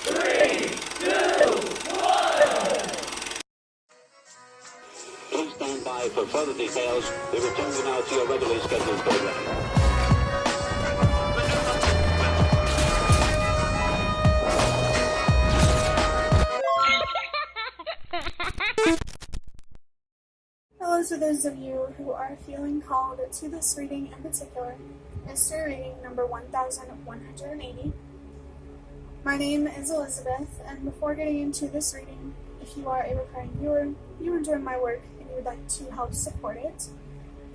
3, 2, 1. Please stand by for further details. We return you now to your regularly scheduled program. Hello to those of you who are feeling called to this reading in particular, mystery reading number 1180. My name is Elizabeth, and before getting into this reading, if you are a recurring viewer, you enjoy my work, and you would like to help support it,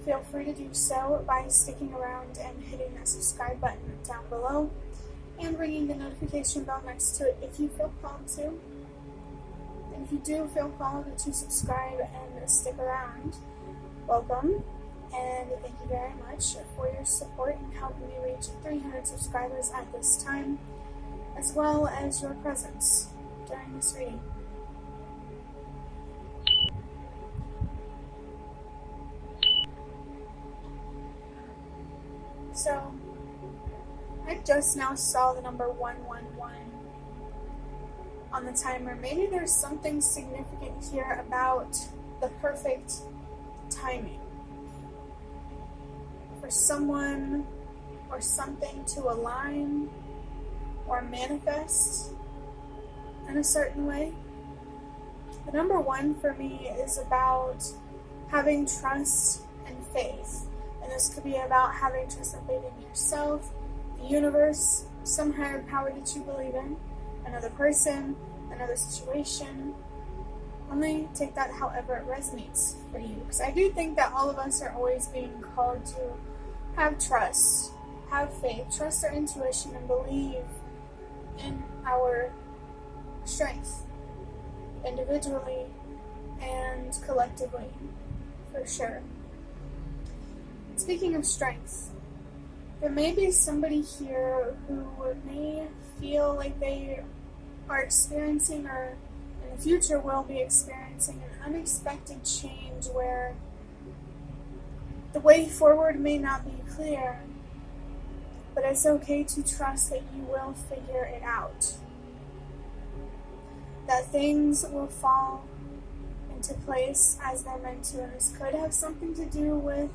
feel free to do so by sticking around and hitting that subscribe button down below, and ringing the notification bell next to it if you feel called to. And if you do feel called to subscribe and stick around, welcome, and thank you very much for your support in helping me reach 300 subscribers at this time, as well as your presence during this reading. So, I just now saw the number 111 on the timer. Maybe there's something significant here about the perfect timing for someone or something to align or manifest in a certain way. The number 1 for me is about having trust and faith. And this could be about having trust and faith in yourself, the universe, some higher power that you believe in, another person, another situation. Only take that however it resonates for you. Because I do think that all of us are always being called to have trust, have faith, trust our intuition, and believe in our strength, individually and collectively, for sure. Speaking of strength, there may be somebody here who may feel like they are experiencing, or in the future will be experiencing, an unexpected change where the way forward may not be clear, but it's okay to trust that you will figure it out, that things will fall into place as they're meant to, and this could have something to do with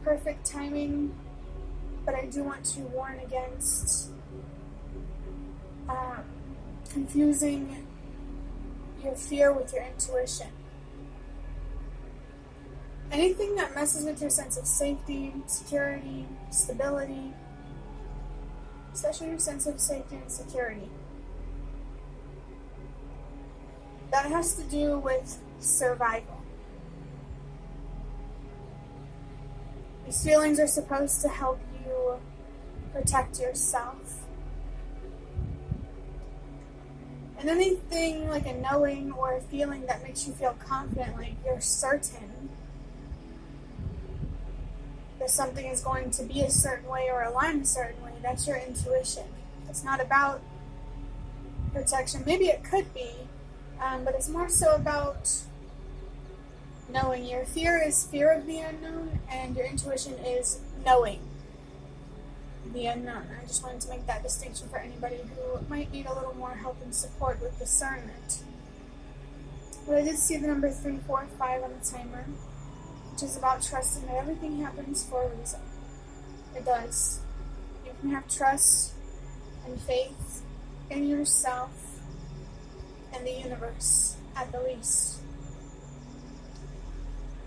perfect timing, but I do want to warn against confusing your fear with your intuition. Anything that messes with your sense of safety, security, stability, especially your sense of safety and security, that has to do with survival. These feelings are supposed to help you protect yourself. And anything like a knowing or a feeling that makes you feel confident, like you're certain that something is going to be a certain way or align a certain way, that's your intuition. It's not about protection. Maybe it could be, but it's more so about knowing. Your fear is fear of the unknown, and your intuition is knowing the unknown. I just wanted to make that distinction for anybody who might need a little more help and support with discernment. But I did see the number 345 on the timer, which is about trusting that everything happens for a reason. It does. You can have trust and faith in yourself and the universe, at the least.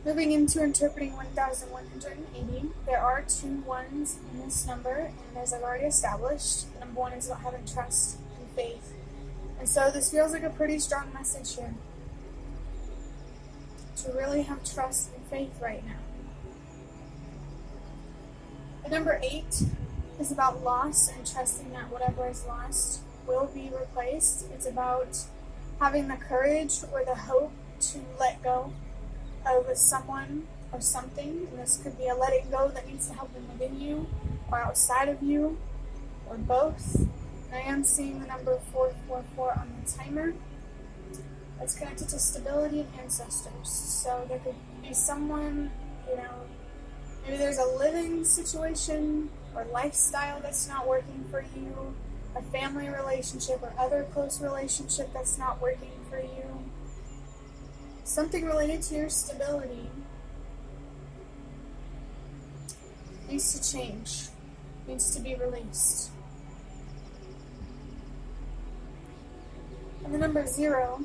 Moving into interpreting 1180, there are 2 1s in this number, and as I've already established, the number 1 is about having trust and faith. And so this feels like a pretty strong message here, to really have trust and faith right now. The number 8 is about loss and trusting that whatever is lost will be replaced. It's about having the courage or the hope to let go of someone or something, and this could be a letting go that needs to happen within you or outside of you, or both. And I am seeing the number 444 on the timer. That's connected to stability and ancestors. So there could be someone, maybe there's a living situation or lifestyle that's not working for you, a family relationship or other close relationship that's not working for you, something related to your stability needs to change, needs to be released. And the number 0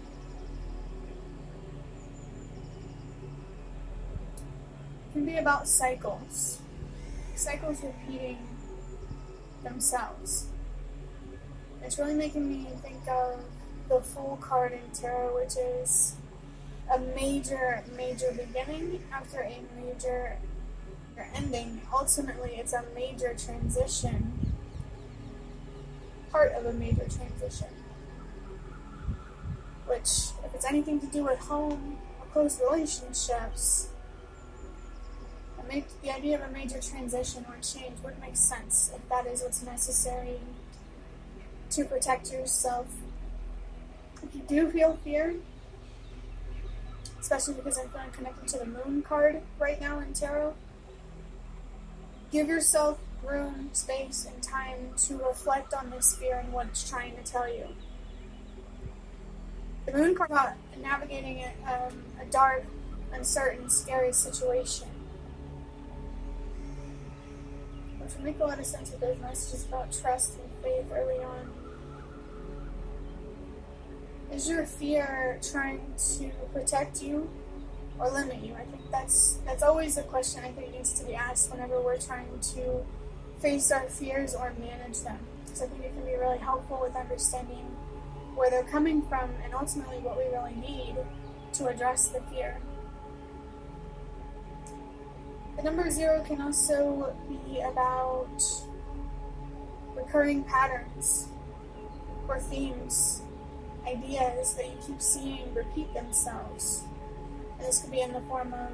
can be about cycles repeating themselves. It's really making me think of the Fool card in tarot, which is a major beginning after a major ending. Ultimately, it's a major transition, part of a major transition, which, if it's anything to do with home or close relationships, the idea of a major transition or change would make sense if that is what's necessary to protect yourself. If you do feel fear, especially because I'm feeling connected to the Moon card right now in tarot, give yourself room, space, and time to reflect on this fear and what it's trying to tell you. The Moon card about navigating a dark, uncertain, scary situation, which would make a lot of sense with those messages about trust and faith early on. Is your fear trying to protect you or limit you? I think that's always a question I think needs to be asked whenever we're trying to face our fears or manage them. Because I think it can be really helpful with understanding where they're coming from and ultimately what we really need to address the fear. The number 0 can also be about recurring patterns or themes, ideas that you keep seeing repeat themselves. And this could be in the form of,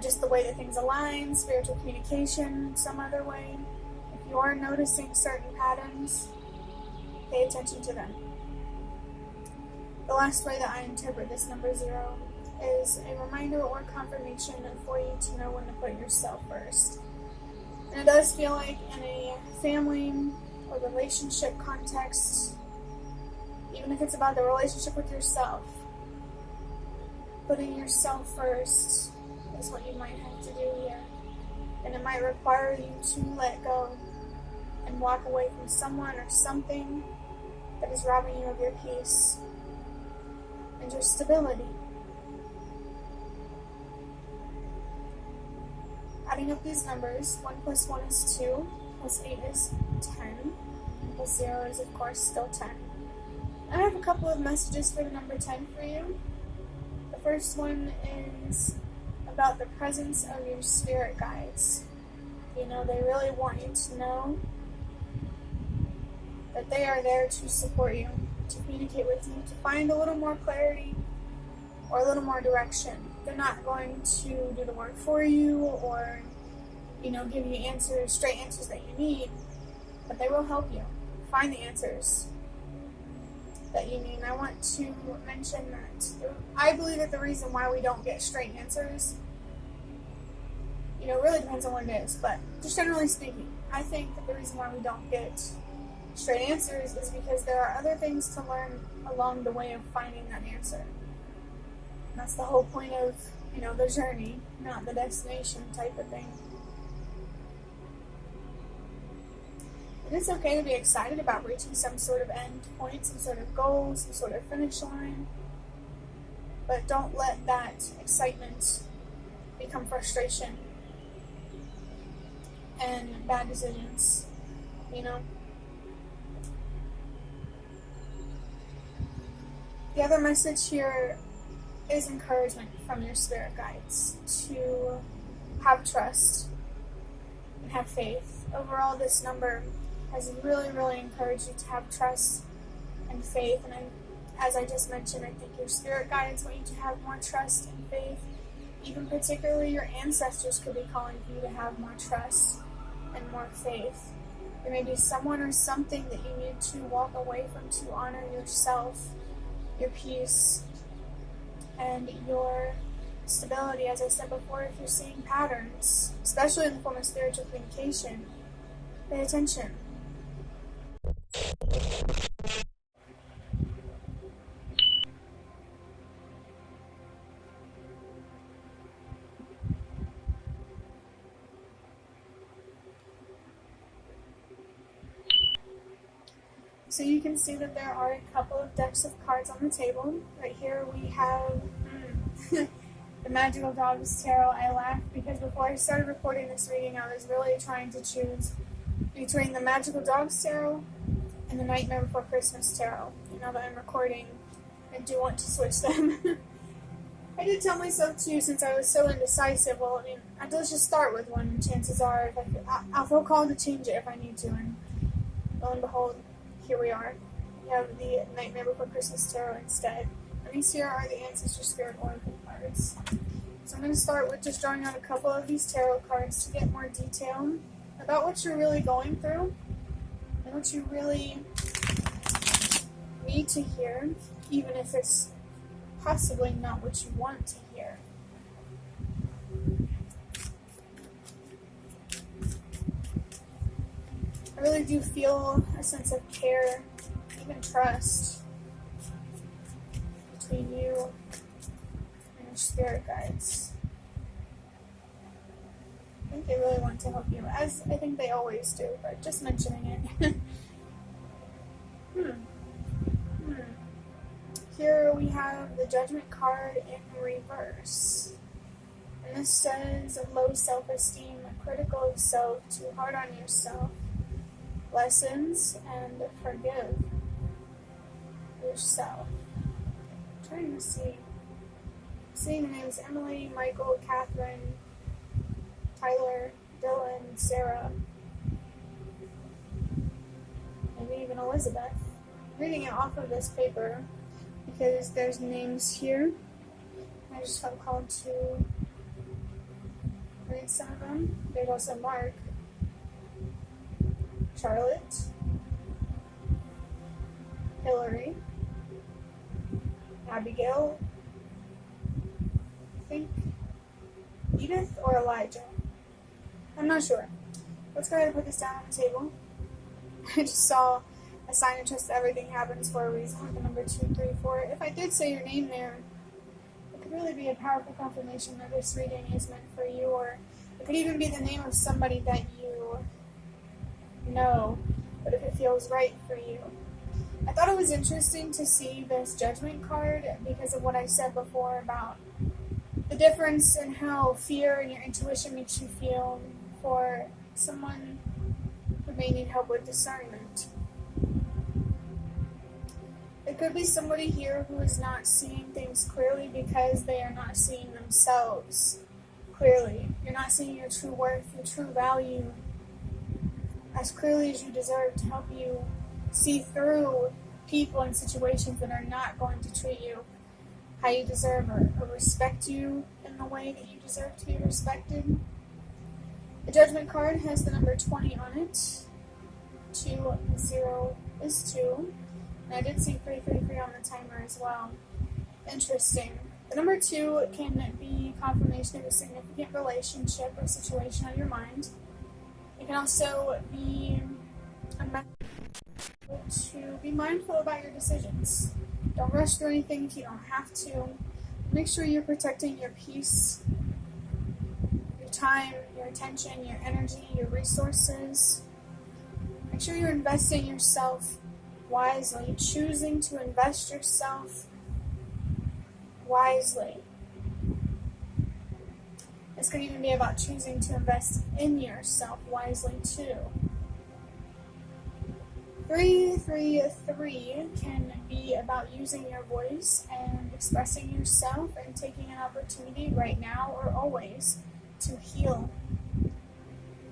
just the way that things align, spiritual communication, some other way. If you are noticing certain patterns, pay attention to them. The last way that I interpret this number 0 is a reminder or confirmation for you to know when to put yourself first. And it does feel like in a family or relationship context, even if it's about the relationship with yourself, putting yourself first is what you might have to do here. And it might require you to let go and walk away from someone or something that is robbing you of your peace and your stability. Adding up these numbers, 1 + 1 is 2, + 8 is 10, + 0 is of course still 10. I have a couple of messages for the number 10 for you. The first one is about the presence of your spirit guides. They really want you to know that they are there to support you, to communicate with you, to find a little more clarity or a little more direction. They're not going to do the work for you or, give you straight answers that you need, but they will help you find the answers that you need. And I want to mention that I believe that the reason why we don't get straight answers, really depends on what it is, but just generally speaking, I think that the reason why we don't get straight answers is because there are other things to learn along the way of finding that answer. And that's the whole point of, the journey, not the destination type of thing. And it's okay to be excited about reaching some sort of end point, some sort of goal, some sort of finish line. But don't let that excitement become frustration and bad decisions, The other message here is encouragement from your spirit guides to have trust and have faith. Overall, this number has really encouraged you to have trust and faith. And as I just mentioned, I think your spirit guides want you to have more trust and faith. Even particularly your ancestors could be calling for you to have more trust and more faith. There may be someone or something that you need to walk away from to honor yourself, your peace, and your stability. As I said before, if you're seeing patterns, especially in the form of spiritual communication, pay attention. So you can see that there are a couple of decks of cards on the table. Right here we have the Magical Dogs Tarot. I laughed because before I started recording this reading, I was really trying to choose between the Magical Dogs Tarot and the Nightmare Before Christmas Tarot. And now that I'm recording, I do want to switch them. I did tell myself too, since I was so indecisive, well, I mean, let's just start with one, and chances are I'll feel called to change it if I need to, and lo and behold, here we are. We have the Nightmare Before Christmas Tarot instead. And these here are the Ancestor Spirit Oracle cards. So I'm going to start with just drawing out a couple of these tarot cards to get more detail about what you're really going through and what you really need to hear, even if it's possibly not what you want to hear. I really do feel a sense of care, even trust, between you and your spirit guides. I think they really want to help you, as I think they always do, but just mentioning it. Here we have the Judgment card in reverse. And this says, low self-esteem, critical of self, too hard on yourself, lessons, and forgive yourself. I'm trying to see. Seeing the names Emily, Michael, Catherine, Tyler, Dylan, Sarah, maybe even Elizabeth. I'm reading it off of this paper because there's names here. I just felt called to read some of them. There's also Mark, Charlotte, Hillary, Abigail, I think Edith or Elijah. I'm not sure. Let's go ahead and put this down on the table. I just saw a sign of trust. Everything happens for a reason with the number 2, 3, 4. If I did say your name there, it could really be a powerful confirmation that this reading is meant for you, or it could even be the name of somebody that you know, but if it feels right for you. I thought it was interesting to see this Judgment card because of what I said before about the difference in how fear and your intuition makes you feel for someone who may need help with discernment. It could be somebody here who is not seeing things clearly because they are not seeing themselves clearly. You're not seeing your true worth, your true value as clearly as you deserve, to help you see through people and situations that are not going to treat you how you deserve, or respect you in the way that you deserve to be respected. The Judgment card has the number 20 on it. 2, 0 is 2. And I did see 333 on the timer as well. Interesting. The number 2 can be confirmation of a significant relationship or situation on your mind. It can also be a message to be mindful about your decisions. Don't rush through anything if you don't have to. Make sure you're protecting your peace, your time, your attention, your energy, your resources. Make sure you're investing yourself wisely, choosing to invest yourself wisely. This could even be about choosing to invest in yourself wisely too. 333 can be about using your voice and expressing yourself and taking an opportunity right now or always to heal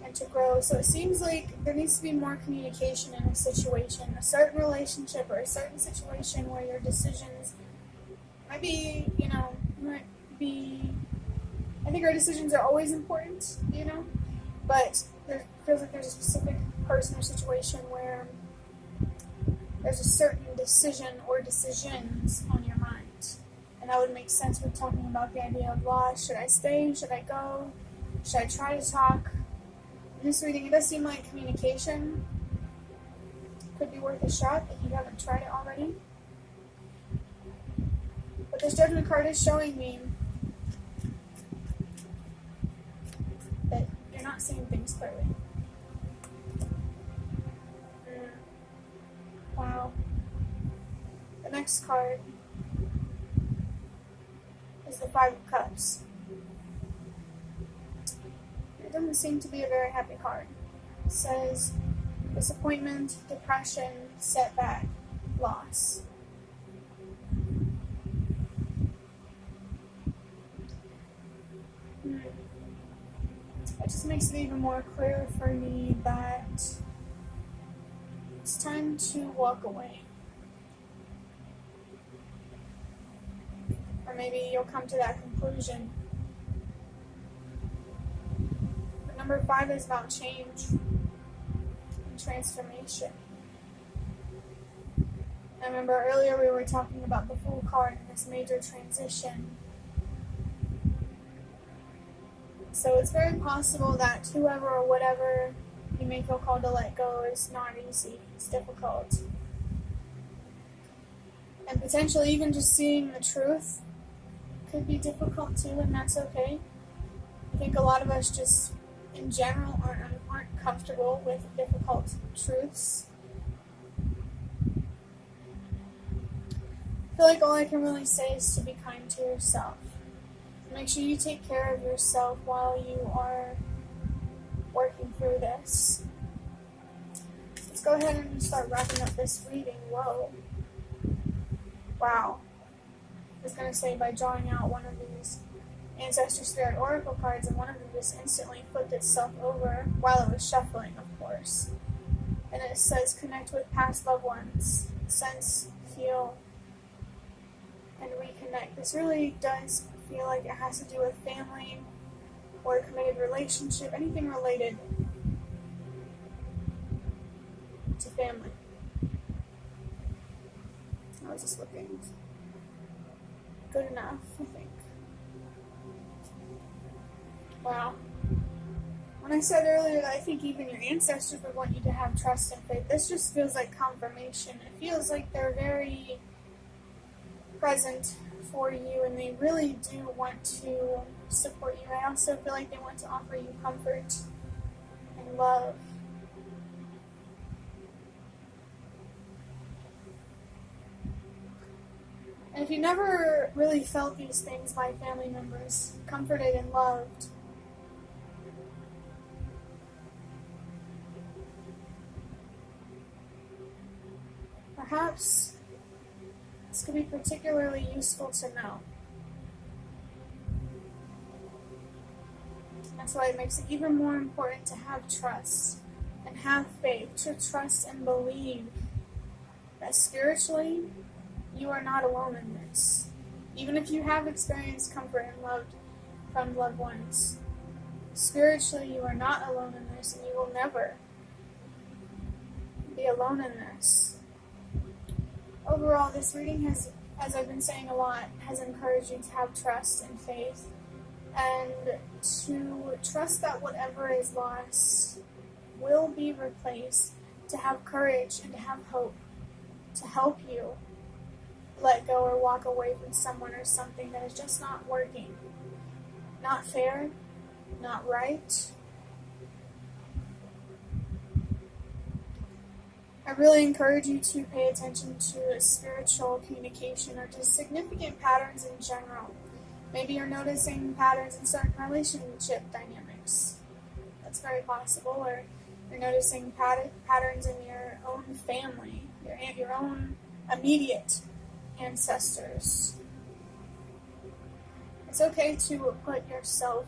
and to grow. So it seems like there needs to be more communication in a situation, a certain relationship or a certain situation where your decisions might be, I think our decisions are always important, but there feels like there's a specific person or situation where there's a certain decision or decisions on your mind. And that would make sense with talking about the idea of loss. Should I stay? Should I go? Should I try to talk? In this reading, it does seem like communication could be worth a shot if you haven't tried it already. But this Judgment card is showing me that you're not seeing things clearly. Wow. The next card is the Five of Cups. It doesn't seem to be a very happy card. It says disappointment, depression, setback, loss. It just makes it even more clear for me that it's time to walk away. Or maybe you'll come to that conclusion. But number 5 is about change and transformation. I remember earlier we were talking about the Fool card and this major transition. So it's very possible that whoever or whatever you may feel called to let go is not easy. It's difficult. And potentially even just seeing the truth could be difficult too, and that's okay. I think a lot of us just, in general, aren't comfortable with difficult truths. I feel like all I can really say is to be kind to yourself. Make sure you take care of yourself while you are working through this. Let's go ahead and start wrapping up this reading. Whoa. Wow. I was going to say by drawing out one of these Ancestor Spirit Oracle cards, and one of them just instantly flipped itself over while it was shuffling, of course. And it says connect with past loved ones, sense, feel, and reconnect. This really does feel like it has to do with family or a committed relationship, anything related to family. I was just looking. Good enough, I think. Wow. When I said earlier that I think even your ancestors would want you to have trust and faith, this just feels like confirmation. It feels like they're very present for you, and they really do want to support you. I also feel like they want to offer you comfort and love. And if you never really felt these things by family members, comforted and loved, perhaps this could be particularly useful to know. That's why it makes it even more important to have trust and have faith, to trust and believe that spiritually you are not alone in this. Even if you have experienced comfort and love from loved ones, spiritually you are not alone in this, and you will never be alone in this. Overall, this reading has, as I've been saying a lot, has encouraged you to have trust and faith, and to trust that whatever is lost will be replaced, to have courage and to have hope, to help you let go or walk away from someone or something that is just not working, not fair, not right. I really encourage you to pay attention to spiritual communication or just significant patterns in general. Maybe you're noticing patterns in certain relationship dynamics. That's very possible. Or you're noticing patterns in your own family, your own immediate ancestors. It's okay to put yourself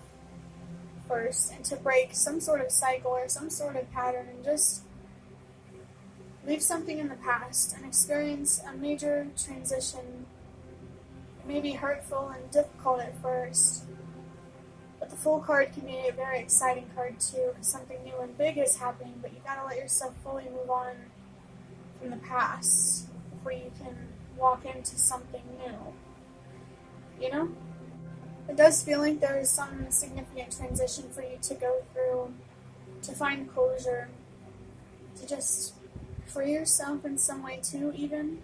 first and to break some sort of cycle or some sort of pattern and just leave something in the past and experience a major transition. It may be hurtful and difficult at first, but the Fool card can be a very exciting card too. Something new and big is happening, but you gotta let yourself fully move on from the past before you can walk into something new. You know? It does feel like there is some significant transition for you to go through, to find closure, to just free yourself in some way too, even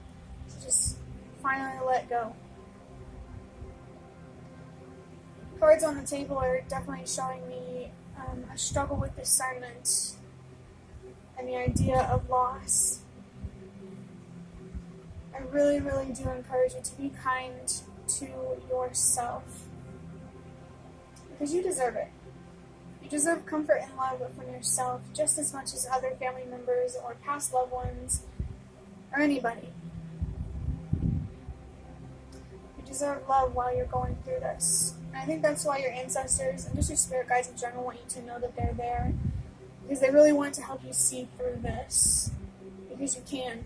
to just finally let go. Cards on the table are definitely showing me a struggle with discernment and the idea of loss. I really, really do encourage you to be kind to yourself, because you deserve it. You deserve comfort and love from yourself just as much as other family members or past loved ones or anybody. You deserve love while you're going through this. And I think that's why your ancestors and just your spirit guides in general want you to know that they're there, because they really want to help you see through this, because you can,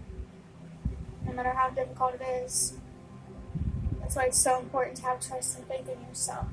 no matter how difficult it is. That's why it's so important to have trust and faith in yourself.